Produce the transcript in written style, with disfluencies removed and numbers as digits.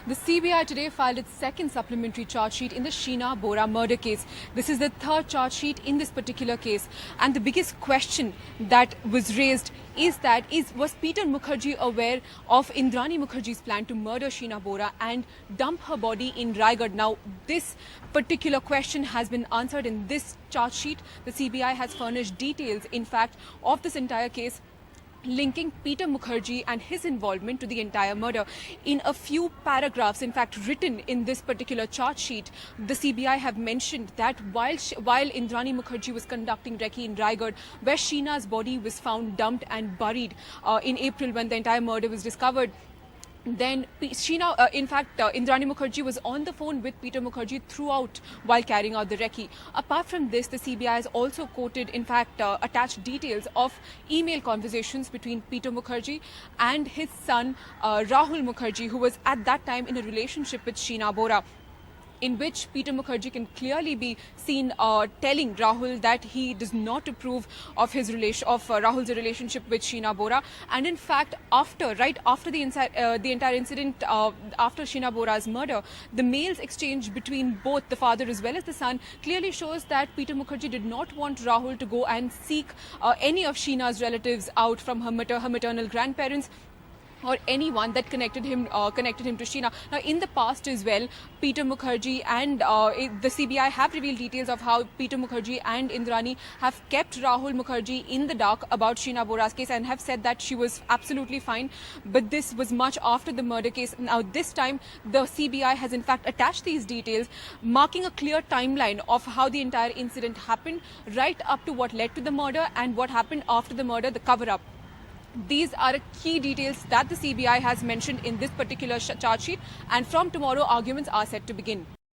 The CBI today filed its second supplementary charge sheet in the Sheena Bora murder case. This is the third charge sheet in this particular case. And the biggest question that was raised is was Peter Mukherjee aware of Indrani Mukherjee's plan to murder Sheena Bora and dump her body in Raigad? Now, this particular question has been answered in this charge sheet. The CBI has furnished details, in fact, of this entire case, linking Peter Mukherjee and his involvement to the entire murder. In a few paragraphs, in fact, written in this particular charge sheet, the CBI have mentioned that while Indrani Mukherjee was conducting recce in Raigad, where Sheena's body was found dumped and buried in April when the entire murder was discovered, then Indrani Mukherjee was on the phone with Peter Mukherjee throughout while carrying out the recce. Apart from this, the CBI has also quoted, in fact, attached details of email conversations between Peter Mukherjee and his son Rahul Mukherjee, who was at that time in a relationship with Sheena Bora, in which Peter Mukherjee can clearly be seen telling Rahul that he does not approve of Rahul's relationship with Sheena Bora. And in fact, right after the entire incident, after Sheena Bora's murder, the mails exchange between both the father as well as the son clearly shows that Peter Mukherjee did not want Rahul to go and seek any of Sheena's relatives out from her maternal grandparents, or anyone that connected him to Sheena. Now, in the past as well, Peter Mukherjee and the CBI have revealed details of how Peter Mukherjee and Indrani have kept Rahul Mukherjee in the dark about Sheena Bora's case and have said that she was absolutely fine. But this was much after the murder case. Now, this time, the CBI has in fact attached these details, marking a clear timeline of how the entire incident happened, right up to what led to the murder and what happened after the murder, the cover-up. These are key details that the CBI has mentioned in this particular charge sheet, and from tomorrow, arguments are set to begin.